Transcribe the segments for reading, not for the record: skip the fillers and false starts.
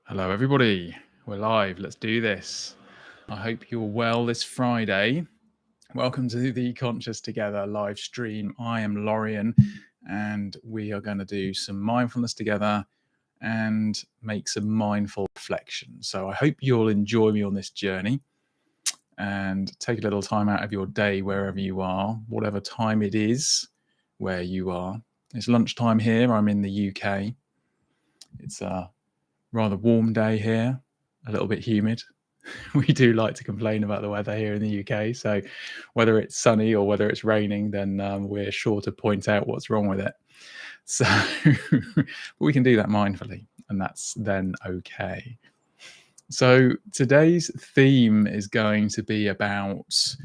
Hello, everybody. We're live. Let's do this. I hope you're well this Friday. Welcome to the Conscious Together live stream. I am Lorian, and we are going to do some mindfulness together and make some mindful reflection. So I hope you'll enjoy me on this journey and take a little time out of your day wherever you are, whatever time it is where you are. It's lunchtime here. I'm in the UK. It's a rather warm day here, a little bit humid. We do like to complain about the weather here in the UK. So whether it's sunny or whether it's raining, then we're sure to point out what's wrong with it. So we can do that mindfully, and that's then okay. So today's theme is going to be about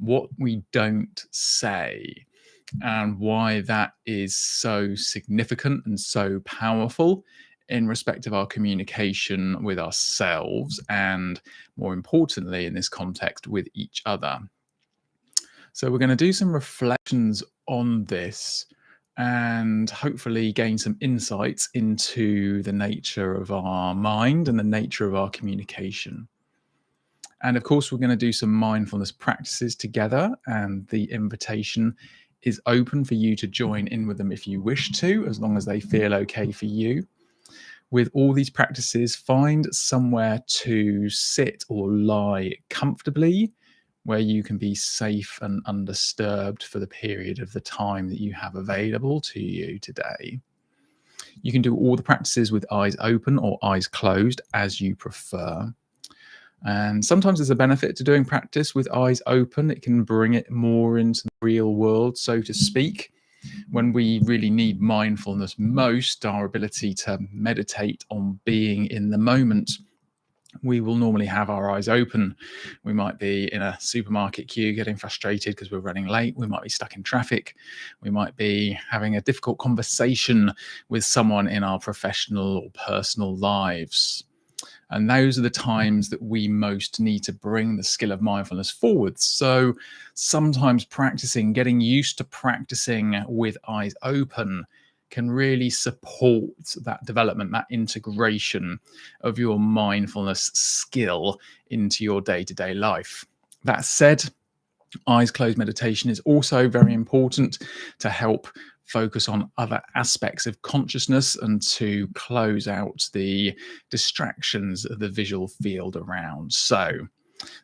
what we don't say and why that is so significant and so powerful in respect of our communication with ourselves and, more importantly, in this context, with each other. So we're going to do some reflections on this and hopefully gain some insights into the nature of our mind and the nature of our communication. And of course, we're going to do some mindfulness practices together, and the invitation is open for you to join in with them if you wish to, as long as they feel okay for you. With all these practices, find somewhere to sit or lie comfortably where you can be safe and undisturbed for the period of the time that you have available to you today. You can do all the practices with eyes open or eyes closed as you prefer. And sometimes there's a benefit to doing practice with eyes open. It can bring it more into the real world, so to speak. When we really need mindfulness most, our ability to meditate on being in the moment, we will normally have our eyes open. We might be in a supermarket queue getting frustrated because we're running late. We might be stuck in traffic. We might be having a difficult conversation with someone in our professional or personal lives. And those are the times that we most need to bring the skill of mindfulness forward. So sometimes getting used to practicing with eyes open can really support that development, that integration of your mindfulness skill into your day-to-day life. That said, eyes closed meditation is also very important to help focus on other aspects of consciousness and to close out the distractions of the visual field around. So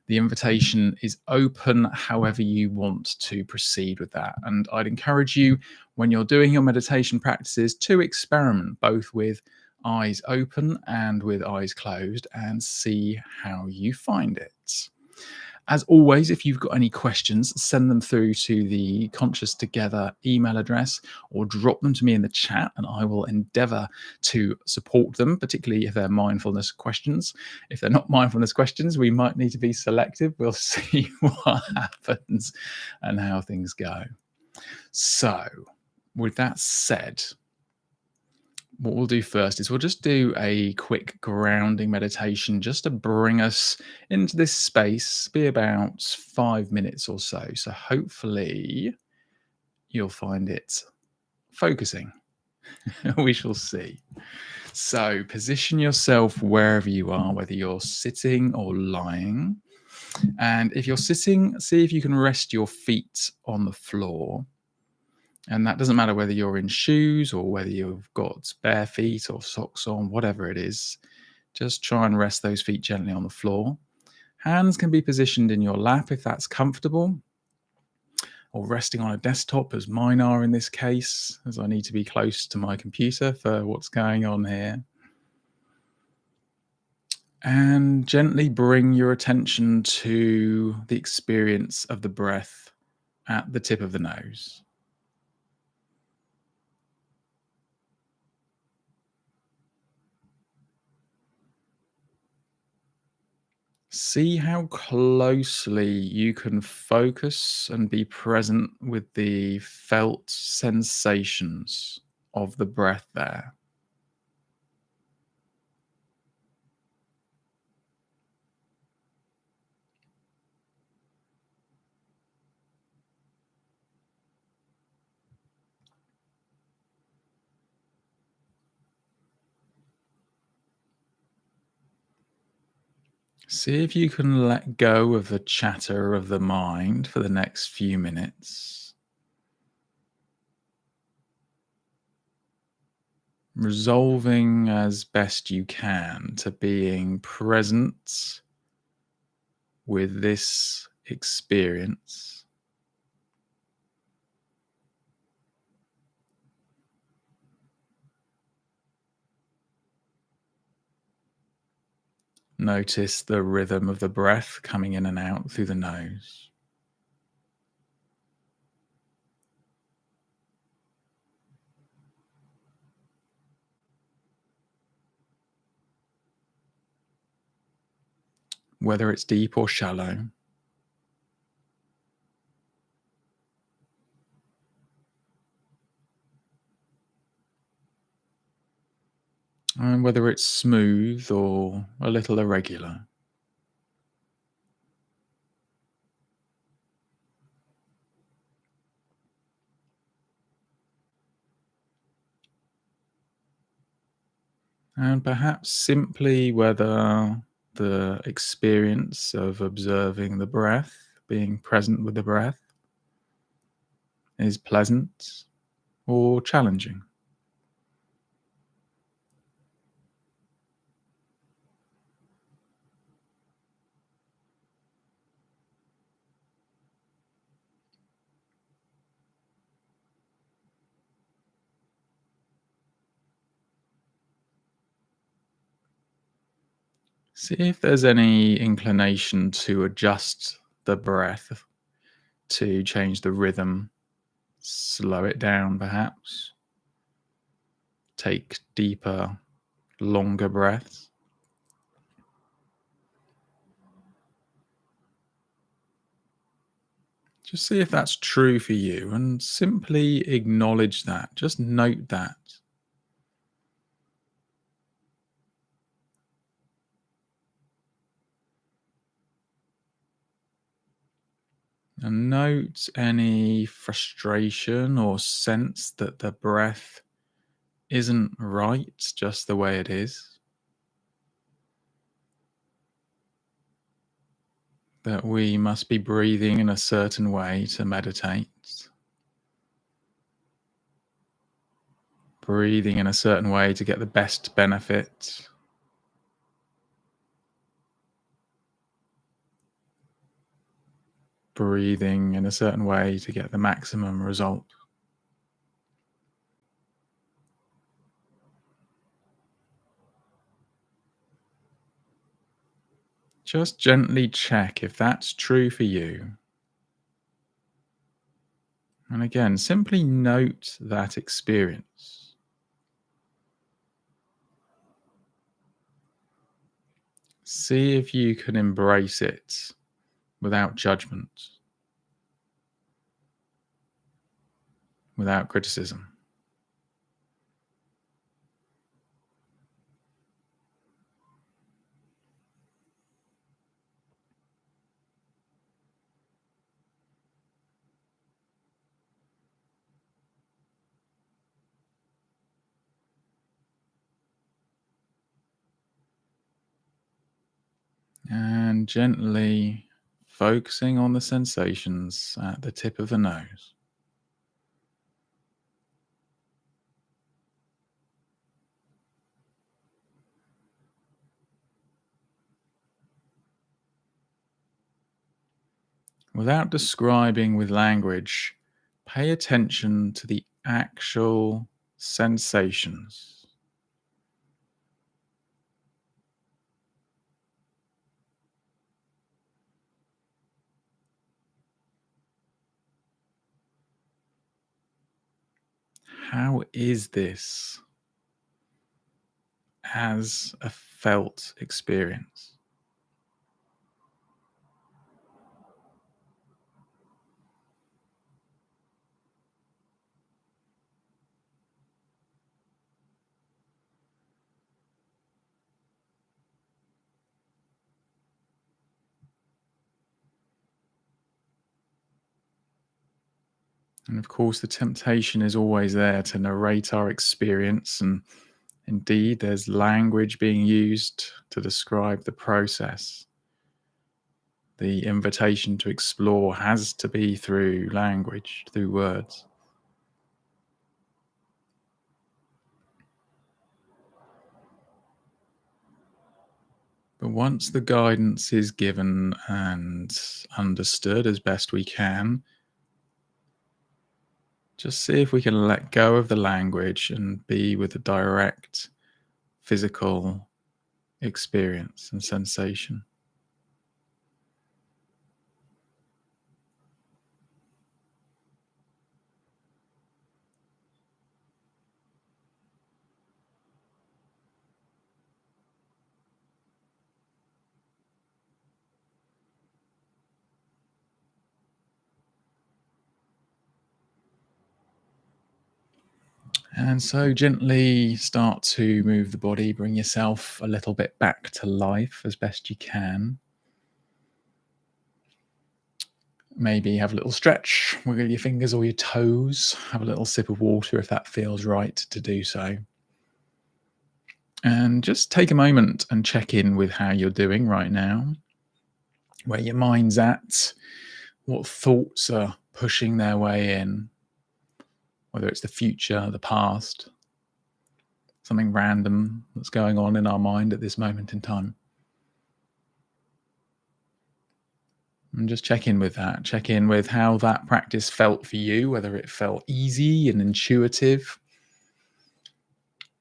the invitation is open however you want to proceed with that. And I'd encourage you, when you're doing your meditation practices, to experiment both with eyes open and with eyes closed and see how you find it. As always, if you've got any questions, send them through to the Conscious Together email address or drop them to me in the chat, and I will endeavor to support them, particularly if they're mindfulness questions. If they're not mindfulness questions, we might need to be selective. We'll see what happens and how things go. So, with that said, what we'll do first is we'll just do a quick grounding meditation just to bring us into this space, be about 5 minutes or so. So hopefully you'll find it focusing. We shall see. So position yourself wherever you are, whether you're sitting or lying. And if you're sitting, see if you can rest your feet on the floor. And that doesn't matter whether you're in shoes or whether you've got bare feet or socks on, whatever it is. Just try and rest those feet gently on the floor. Hands can be positioned in your lap if that's comfortable, or resting on a desktop, as mine are in this case, as I need to be close to my computer for what's going on here. And gently bring your attention to the experience of the breath at the tip of the nose. See how closely you can focus and be present with the felt sensations of the breath there. See if you can let go of the chatter of the mind for the next few minutes, resolving as best you can to being present with this experience. Notice the rhythm of the breath coming in and out through the nose. Whether it's deep or shallow, and whether it's smooth or a little irregular. And perhaps simply whether the experience of observing the breath, being present with the breath, is pleasant or challenging. See if there's any inclination to adjust the breath, to change the rhythm, slow it down perhaps, take deeper, longer breaths. Just see if that's true for you and simply acknowledge that. Just note that. And note any frustration or sense that the breath isn't right just the way it is. That we must be breathing in a certain way to meditate, breathing in a certain way to get the best benefit, breathing in a certain way to get the maximum result. Just gently check if that's true for you. And again, simply note that experience. See if you can embrace it without judgment, without criticism. And gently focusing on the sensations at the tip of the nose. Without describing with language, pay attention to the actual sensations. How is this as a felt experience? And of course, the temptation is always there to narrate our experience. And indeed, there's language being used to describe the process. The invitation to explore has to be through language, through words. But once the guidance is given and understood as best we can, just see if we can let go of the language and be with the direct physical experience and sensation. And so gently start to move the body, bring yourself a little bit back to life as best you can. Maybe have a little stretch, wiggle your fingers or your toes, have a little sip of water if that feels right to do so. And just take a moment and check in with how you're doing right now, where your mind's at, what thoughts are pushing their way in, whether it's the future, the past, something random that's going on in our mind at this moment in time. And just check in with that. Check in with how that practice felt for you, whether it felt easy and intuitive,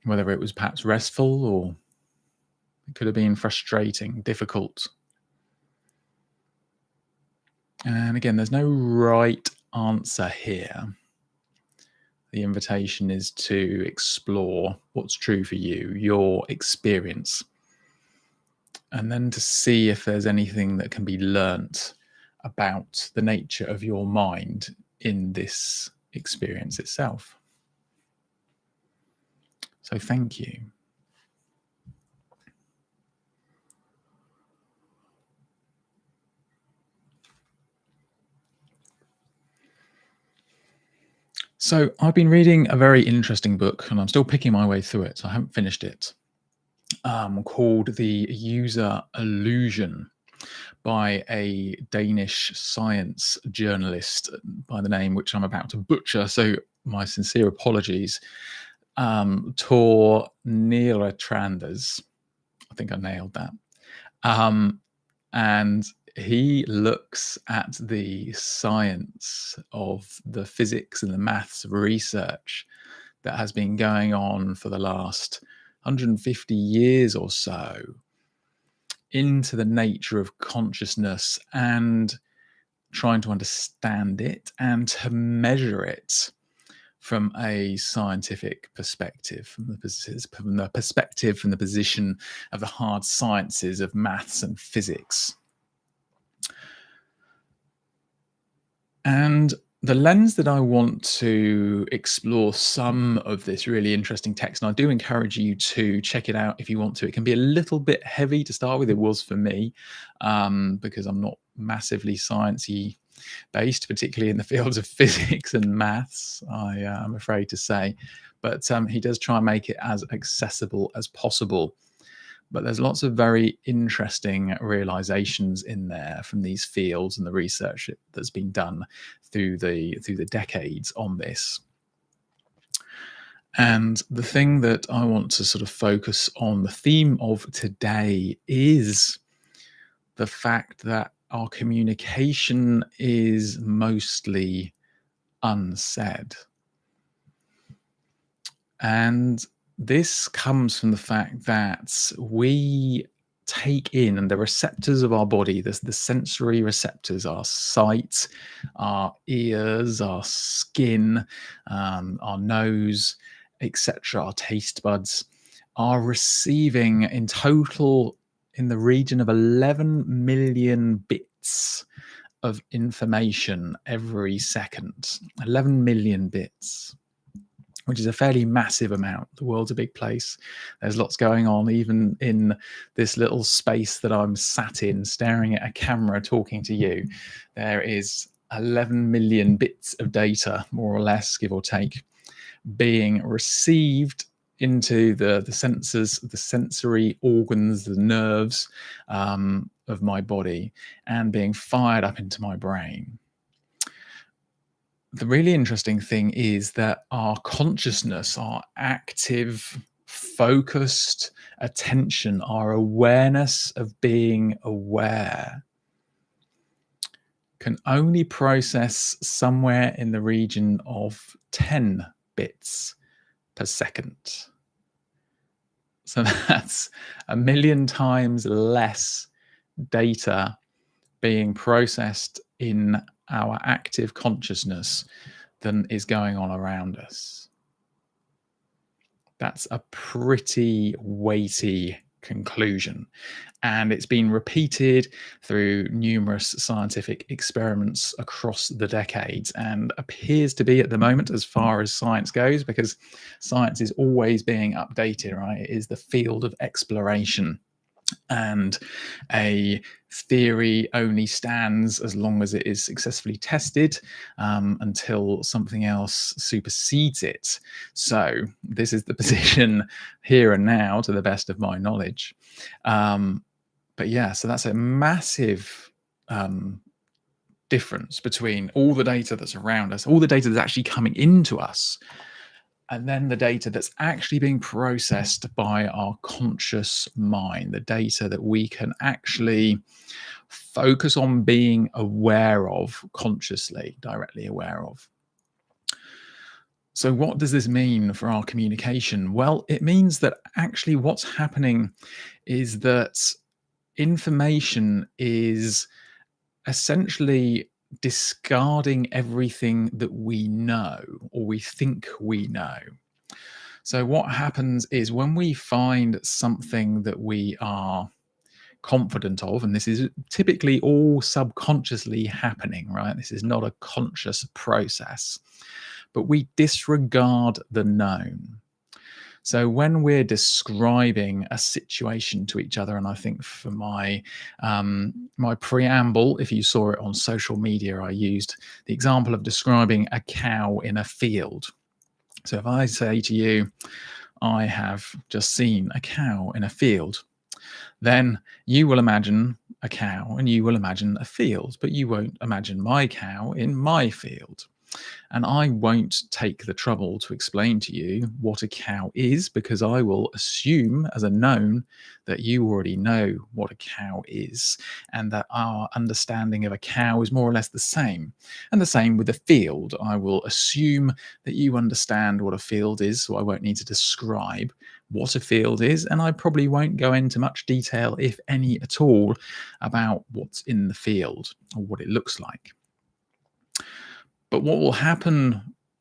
whether it was perhaps restful, or it could have been frustrating, difficult. And again, there's no right answer here. The invitation is to explore what's true for you, your experience, and then to see if there's anything that can be learnt about the nature of your mind in this experience itself. So thank you. So I've been reading a very interesting book, and I'm still picking my way through it, so I haven't finished it, called The User Illusion by a Danish science journalist by the name, which I'm about to butcher, so my sincere apologies, Tor Nilatranders. I think I nailed that. And he looks at the science of the physics and the maths research that has been going on for the last 150 years or so into the nature of consciousness and trying to understand it and to measure it from a scientific perspective, from the perspective, from the position of the hard sciences of maths and physics. And the lens that I want to explore some of this really interesting text, and I do encourage you to check it out if you want to. It can be a little bit heavy to start with. It was for me, because I'm not massively sciencey based, particularly in the fields of physics and maths, I'm afraid to say. But he does try and make it as accessible as possible. But there's lots of very interesting realizations in there from these fields and the research that's been done through the decades on this. And the thing that I want to sort of focus on, the theme of today, is the fact that our communication is mostly unsaid. And this comes from the fact that we take in, and the receptors of our body, the sensory receptors, our sight, our ears, our skin, our nose, etc., our taste buds, are receiving in total in the region of 11 million bits of information every second. 11 million bits, which is a fairly massive amount. The world's a big place. There's lots going on, even in this little space that I'm sat in, staring at a camera, talking to you. There is 11 million bits of data, more or less, give or take, being received into the sensors, the sensory organs, the nerves of my body, and being fired up into my brain. The really interesting thing is that our consciousness, our active, focused attention, our awareness of being aware, can only process somewhere in the region of 10 bits per second. So that's 1,000,000 times less data being processed in our active consciousness than is going on around us. That's a pretty weighty conclusion. And it's been repeated through numerous scientific experiments across the decades, and appears to be at the moment, as far as science goes, because science is always being updated, right? It is the field of exploration. And a theory only stands as long as it is successfully tested, until something else supersedes it. So this is the position here and now, to the best of my knowledge. But yeah, so that's a massive difference between all the data that's around us, all the data that's actually coming into us, and then the data that's actually being processed by our conscious mind, the data that we can actually focus on being aware of consciously, directly aware of. So what does this mean for our communication? Well, it means that actually what's happening is that information is essentially discarding everything that we know or we think we know. So what happens is when we find something that we are confident of, and this is typically all subconsciously happening, right? This is not a conscious process, but we disregard the known. So when we're describing a situation to each other, and I think for my my preamble, if you saw it on social media, I used the example of describing a cow in a field. So if I say to you, I have just seen a cow in a field, then you will imagine a cow and you will imagine a field, but you won't imagine my cow in my field. And I won't take the trouble to explain to you what a cow is, because I will assume as a known that you already know what a cow is, and that our understanding of a cow is more or less the same. And the same with the field. I will assume that you understand what a field is, so I won't need to describe what a field is, and I probably won't go into much detail, if any at all, about what's in the field or what it looks like. But what will happen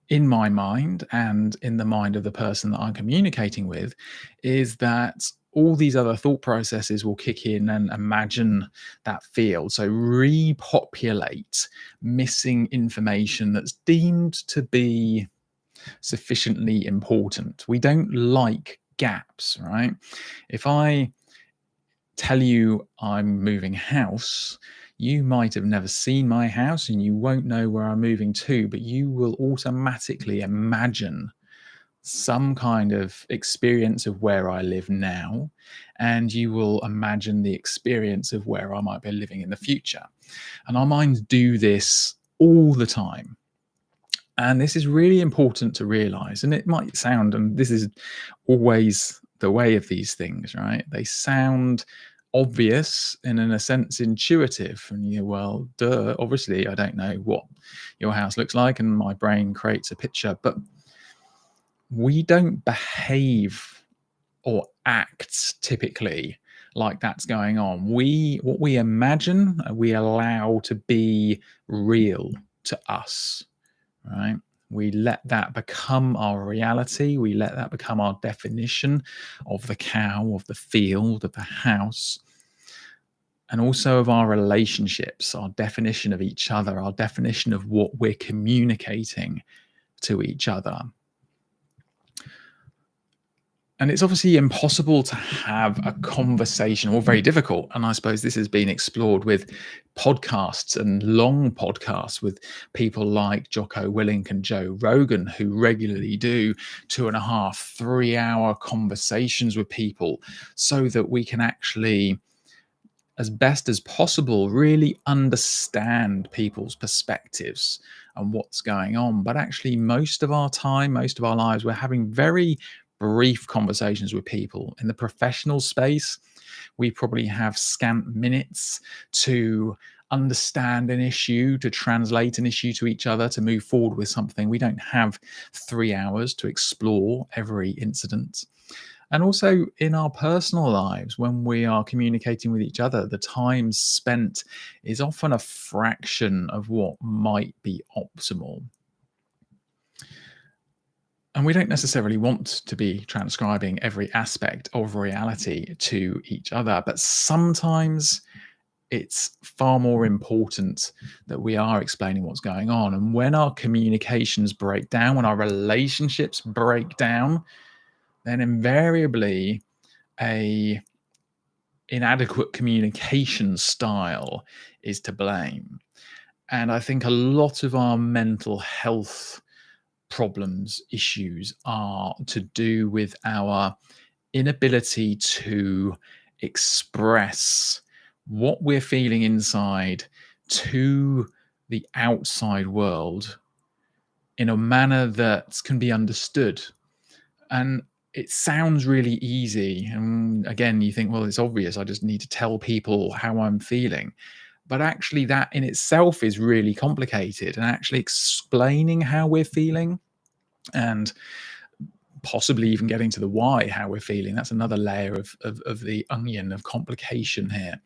in my mind and in the mind of the person that I'm communicating with is that all these other thought processes will kick in and imagine that field. So repopulate missing information that's deemed to be sufficiently important. We don't like gaps, right? If I tell you I'm moving house, you might have never seen my house and you won't know where I'm moving to, but you will automatically imagine some kind of experience of where I live now, and you will imagine the experience of where I might be living in the future. And our minds do this all the time. And this is really important to realize. And it might sound, and this is always the way of these things, right? They sound obvious and in a sense intuitive. And you go, well, duh, obviously I don't know what your house looks like, and my brain creates a picture. But we don't behave or act typically like that's going on. What we imagine, we allow to be real to us, right? We let that become our reality. We let that become our definition of the cow, of the field, of the house, and also of our relationships, our definition of each other, our definition of what we're communicating to each other. And it's obviously impossible to have a conversation, or very difficult. And I suppose this has been explored with podcasts and long podcasts with people like Jocko Willink and Joe Rogan, who regularly do 2.5, 3 hour conversations with people so that we can actually, as best as possible, really understand people's perspectives and what's going on. But actually, most of our time, most of our lives, we're having very brief conversations with people. In the professional space, we probably have scant minutes to understand an issue, to translate an issue to each other, to move forward with something. We don't have 3 hours to explore every incident. And also in our personal lives, when we are communicating with each other, the time spent is often a fraction of what might be optimal. And we don't necessarily want to be transcribing every aspect of reality to each other, but sometimes it's far more important that we are explaining what's going on. And when our communications break down, when our relationships break down, then invariably a inadequate communication style is to blame. And I think a lot of our mental health problems, issues, are to do with our inability to express what we're feeling inside to the outside world in a manner that can be understood. And it sounds really easy. And again, you think, well, it's obvious. I just need to tell people how I'm feeling. But actually, that in itself is really complicated. And actually explaining how we're feeling and possibly even getting to the why, how we're feeling, that's another layer of the onion of complication here,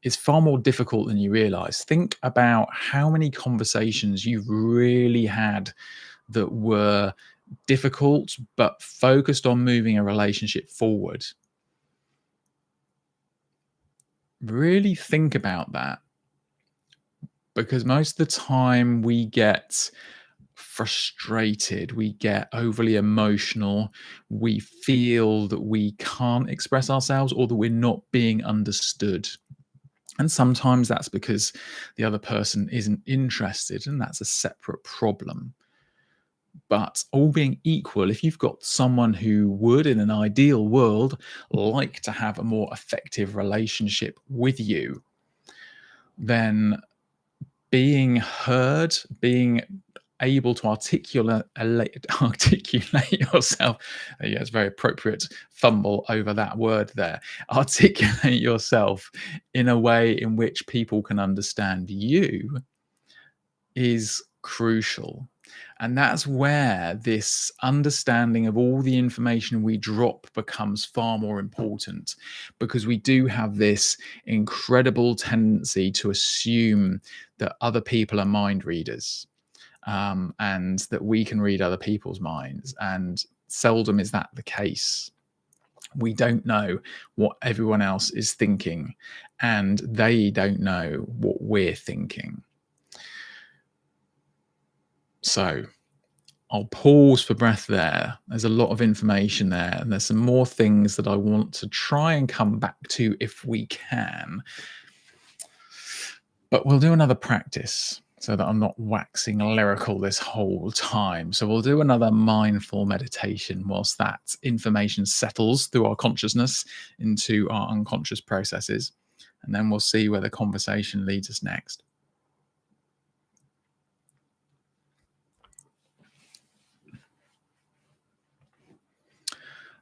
is far more difficult than you realize. Think about how many conversations you've really had that were difficult but focused on moving a relationship forward. Really think about that, because most of the time we get frustrated, we get overly emotional, we feel that we can't express ourselves or that we're not being understood. And sometimes that's because the other person isn't interested, and that's a separate problem. But all being equal, if you've got someone who would, in an ideal world, like to have a more effective relationship with you, then being heard, being able to articulate yourself. Yeah, it's very appropriate fumble over that word there. Articulate yourself in a way in which people can understand you is crucial. And that's where this understanding of all the information we drop becomes far more important, because we do have this incredible tendency to assume that other people are mind readers, and that we can read other people's minds. And seldom is that the case. We don't know what everyone else is thinking, and they don't know what we're thinking. So I'll pause for breath there. There's a lot of information there, and there's some more things that I want to try and come back to if we can. But we'll do another practice so that I'm not waxing lyrical this whole time. So we'll do another mindful meditation whilst that information settles through our consciousness into our unconscious processes. And then we'll see where the conversation leads us next.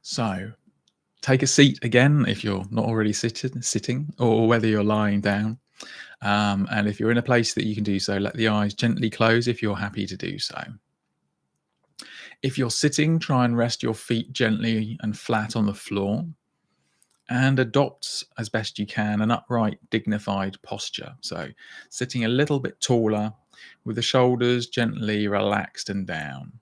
So take a seat again if you're not already sitting, or whether you're lying down. And if you're in a place that you can do so, let the eyes gently close if you're happy to do so. If you're sitting, try and rest your feet gently and flat on the floor, and adopt as best you can an upright, dignified posture. So sitting a little bit taller with the shoulders gently relaxed and down.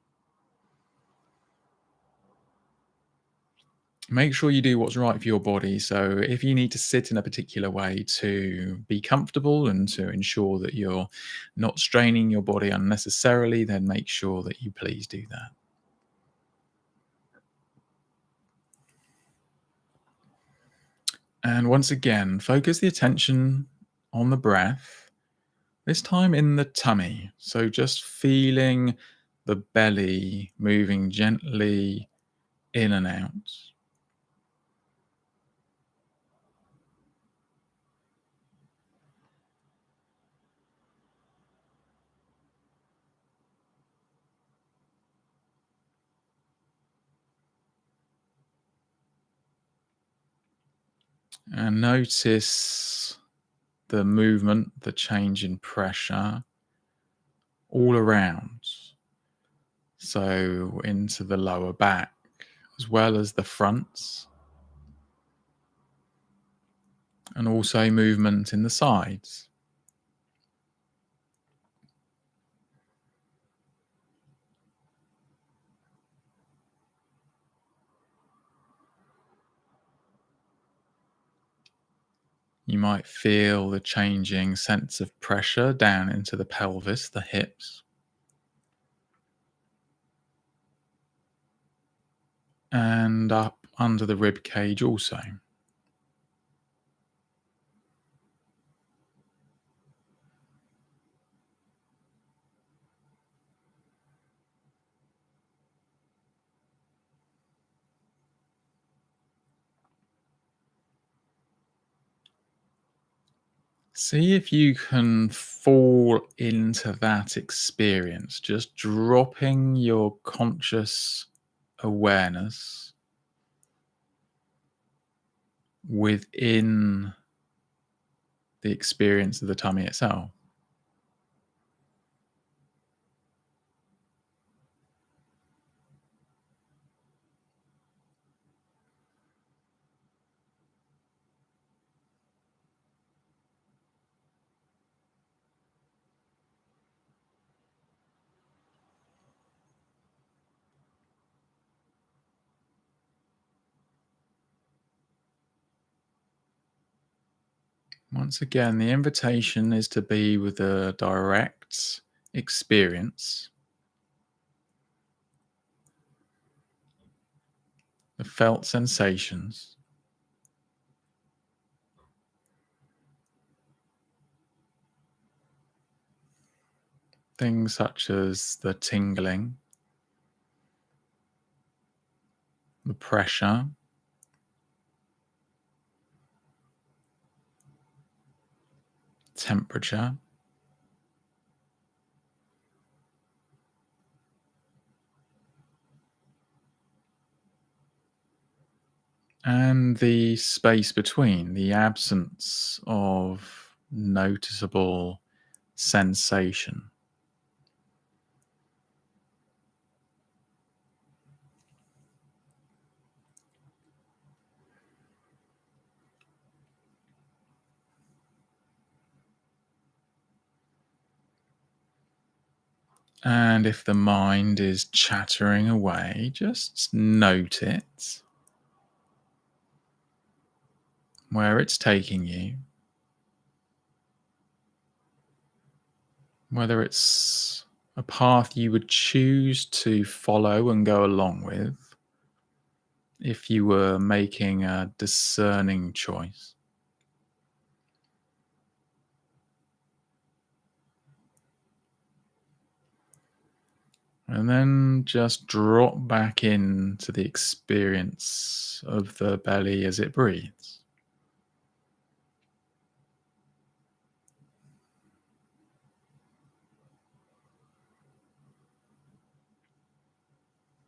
Make sure you do what's right for your body. So if you need to sit in a particular way to be comfortable and to ensure that you're not straining your body unnecessarily, then make sure that you please do that. And once again, focus the attention on the breath, this time in the tummy. So just feeling the belly moving gently in and out. And notice the movement, the change in pressure all around. So into the lower back, as well as the fronts, and also movement in the sides. You might feel the changing sense of pressure down into the pelvis, the hips, and up under the rib cage also. See if you can fall into that experience, just dropping your conscious awareness within the experience of the tummy itself. Once again, the invitation is to be with a direct experience, the felt sensations, things such as the tingling, the pressure, temperature, and the space between, the absence of noticeable sensation. And if the mind is chattering away, just note it, where it's taking you, whether it's a path you would choose to follow and go along with if you were making a discerning choice. And then just drop back into the experience of the belly as it breathes.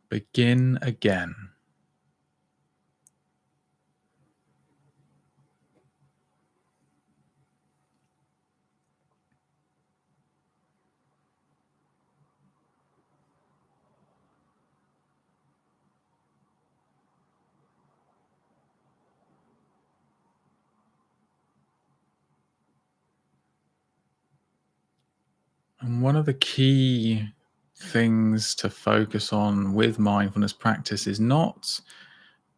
Begin again. And one of the key things to focus on with mindfulness practice is not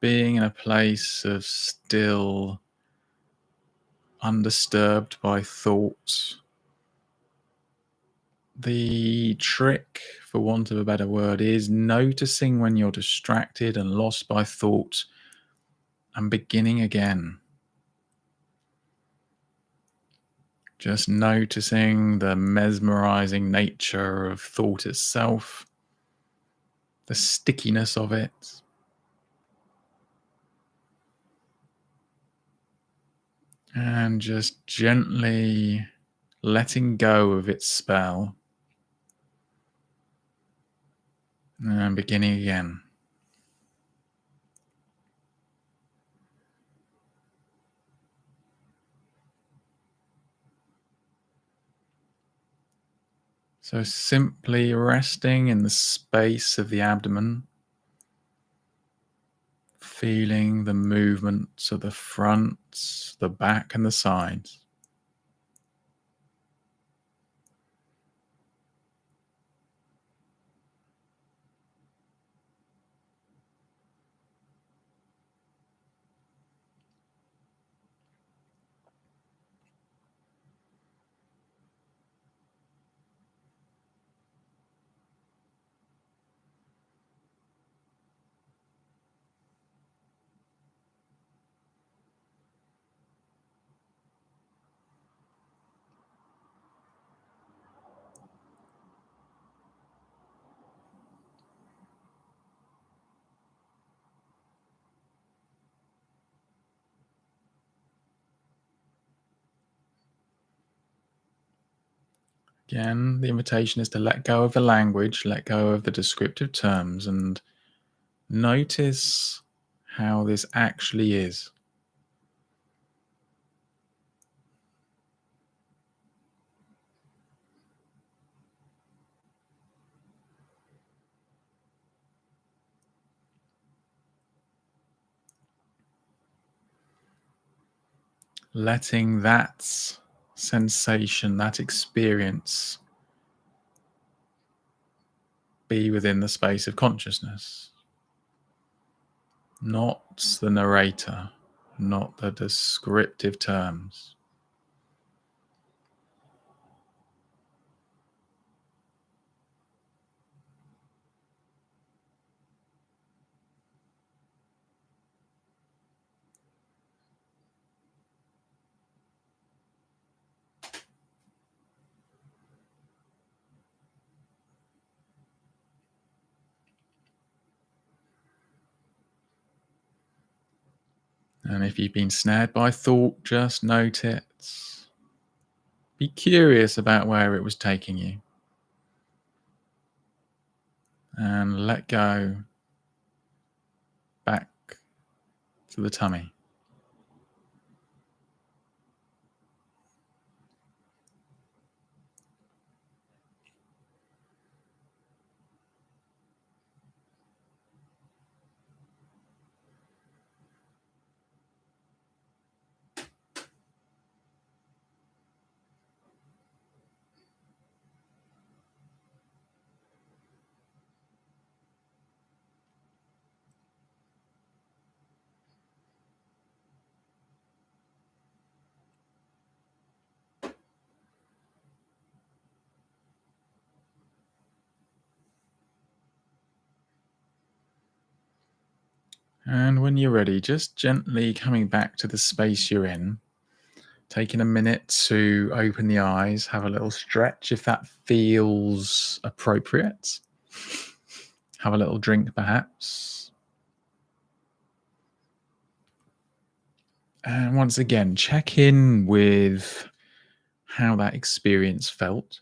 being in a place of still, undisturbed by thought. The trick, for want of a better word, is noticing when you're distracted and lost by thought and beginning again. Just noticing the mesmerizing nature of thought itself, the stickiness of it. And just gently letting go of its spell and beginning again. So simply resting in the space of the abdomen, feeling the movements of the front, the back, and the sides. Again, the invitation is to let go of the language, let go of the descriptive terms, and notice how this actually is. Letting that sensation, that experience be within the space of consciousness, not the narrator, not the descriptive terms. And if you've been snared by thought, just note it. Be curious about where it was taking you. And let go back to the tummy. And when you're ready, just gently coming back to the space you're in, taking a minute to open the eyes, have a little stretch if that feels appropriate. Have a little drink, perhaps. And once again, check in with how that experience felt.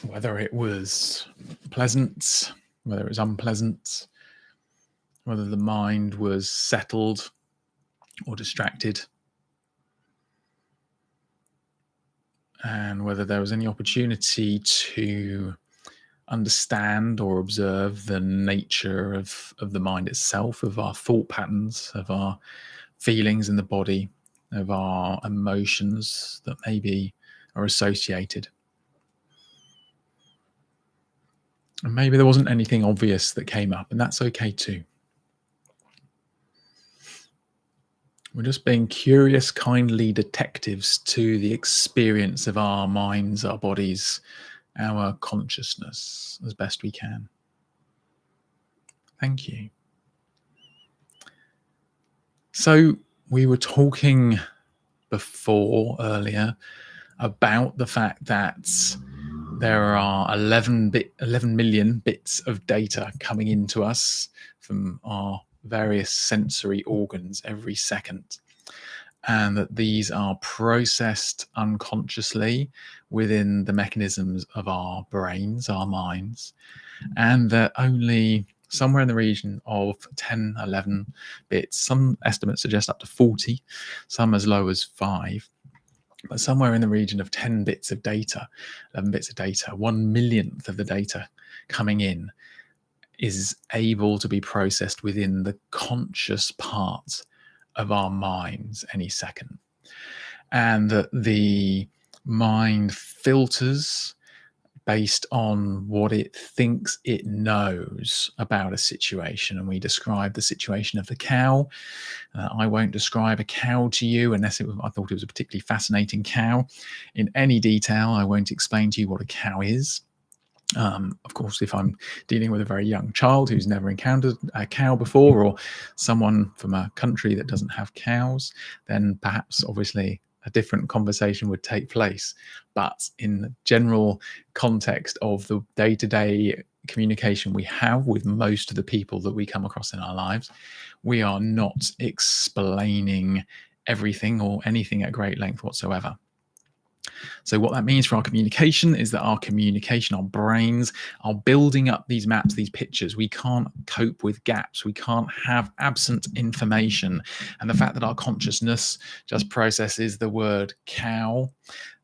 Whether it was pleasant, whether it was unpleasant, whether the mind was settled or distracted, and whether there was any opportunity to understand or observe the nature of the mind itself, of our thought patterns, of our feelings in the body, of our emotions that maybe are associated. And maybe there wasn't anything obvious that came up, and that's okay too. We're just being curious, kindly detectives to the experience of our minds, our bodies, our consciousness as best we can. Thank you. So we were talking earlier about the fact that there are 11 million bits of data coming into us from our various sensory organs every second, and that these are processed unconsciously within the mechanisms of our brains, our minds, and that only somewhere in the region of 10, 11 bits, some estimates suggest up to 40, some as low as 5, but somewhere in the region of 10 bits of data, 11 bits of data, 1/1,000,000th of the data coming in is able to be processed within the conscious part of our minds any second. And that the mind filters based on what it thinks it knows about a situation. And we describe the situation of the cow. I won't describe a cow to you unless I thought it was a particularly fascinating cow in any detail. I won't explain to you what a cow is. Of course, if I'm dealing with a very young child who's never encountered a cow before, or someone from a country that doesn't have cows, then perhaps obviously a different conversation would take place. But in the general context of the day-to-day communication we have with most of the people that we come across in our lives, we are not explaining everything or anything at great length whatsoever. So what that means for our communication is that our brains are building up these maps, these pictures. We can't cope with gaps. We can't have absent information. And the fact that our consciousness just processes the word cow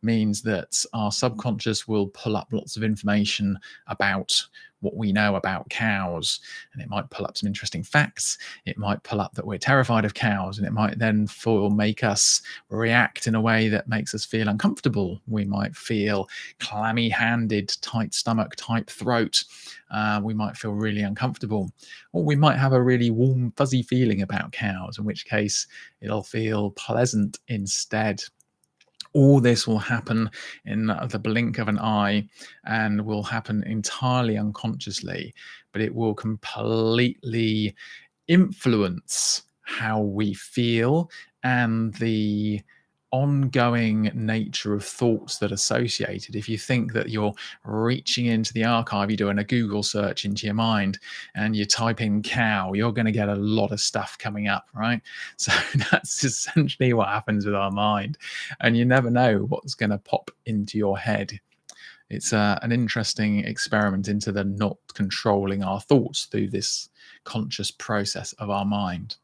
means that our subconscious will pull up lots of information about what we know about cows, and it might pull up some interesting facts. It might pull up that we're terrified of cows, and it might then make us react in a way that makes us feel uncomfortable. We might feel clammy-handed, tight stomach, tight throat. We might feel really uncomfortable, or we might have a really warm, fuzzy feeling about cows, in which case it'll feel pleasant instead. All this will happen in the blink of an eye and will happen entirely unconsciously, but it will completely influence how we feel and the ongoing nature of thoughts that are associated. If you think that you're reaching into the archive, you're doing a Google search into your mind and you type in cow, you're going to get a lot of stuff coming up, right? So that's essentially what happens with our mind, and you never know what's going to pop into your head. It's an interesting experiment into the not controlling our thoughts through this conscious process of our mind.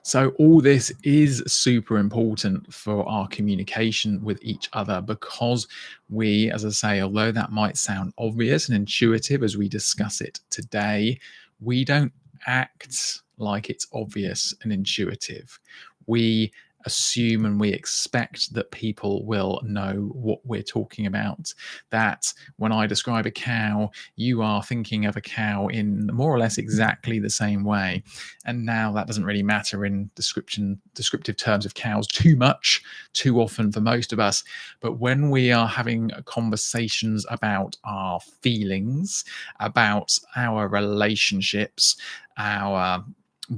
So all this is super important for our communication with each other, because we, as I say, although that might sound obvious and intuitive as we discuss it today, we don't act like it's obvious and intuitive. We assume and we expect that people will know what we're talking about. That when I describe a cow, you are thinking of a cow in more or less exactly the same way. And now that doesn't really matter in descriptive terms of cows too much, too often for most of us. But when we are having conversations about our feelings, about our relationships, our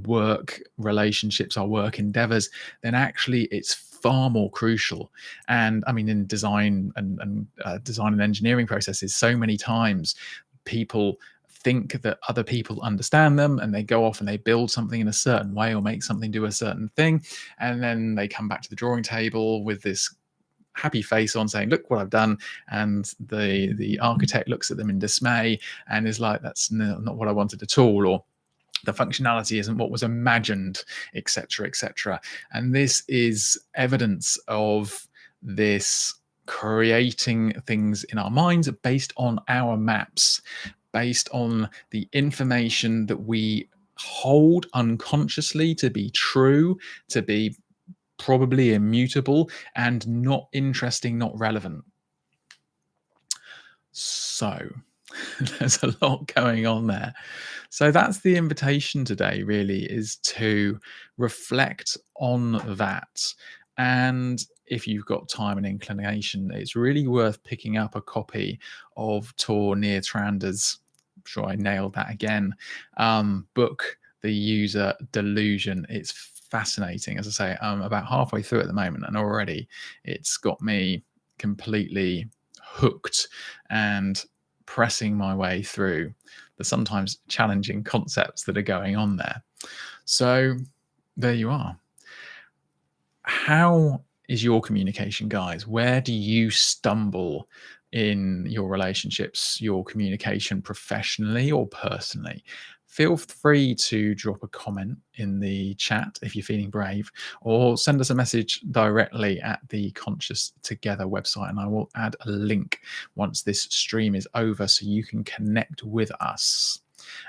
work relationships, our work endeavors, then actually it's far more crucial. And I mean, in design and design and engineering processes, so many times people think that other people understand them, and they go off and they build something in a certain way or make something do a certain thing, and then they come back to the drawing table with this happy face on saying, look what I've done, and the architect looks at them in dismay and is like, that's not what I wanted at all, or the functionality isn't what was imagined, etc., etc. And this is evidence of this creating things in our minds based on our maps, based on the information that we hold unconsciously to be true, to be probably immutable and not interesting, not relevant. So there's a lot going on there. So that's the invitation today, really, is to reflect on that. And if you've got time and inclination, it's really worth picking up a copy of Tor Nir-Tranda's, I'm sure I nailed that again, book, The User Delusion. It's fascinating. As I say, I'm about halfway through at the moment, and already it's got me completely hooked and pressing my way through the sometimes challenging concepts that are going on there. So there you are. How is your communication, guys? Where do you stumble in your relationships, your communication professionally or personally? Feel free to drop a comment in the chat if you're feeling brave, or send us a message directly at the Conscious Together website, and I will add a link once this stream is over so you can connect with us.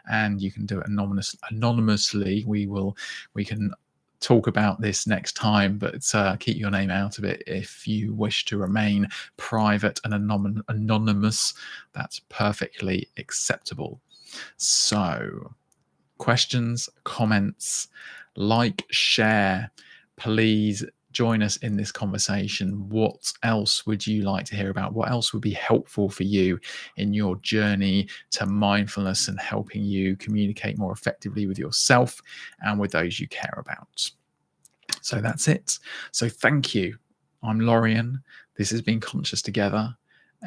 And you can do it anonymously. We can talk about this next time, but keep your name out of it if you wish to remain private and anonymous. That's perfectly acceptable. So, questions, comments, like, share, please join us in this conversation. What else would you like to hear about? What else would be helpful for you in your journey to mindfulness and helping you communicate more effectively with yourself and with those you care about? So that's it. So thank you. I'm Lorian. This has been Conscious Together.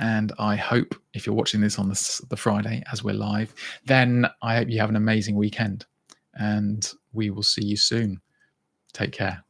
And I hope if you're watching this on the Friday as we're live, then I hope you have an amazing weekend. And we will see you soon. Take care.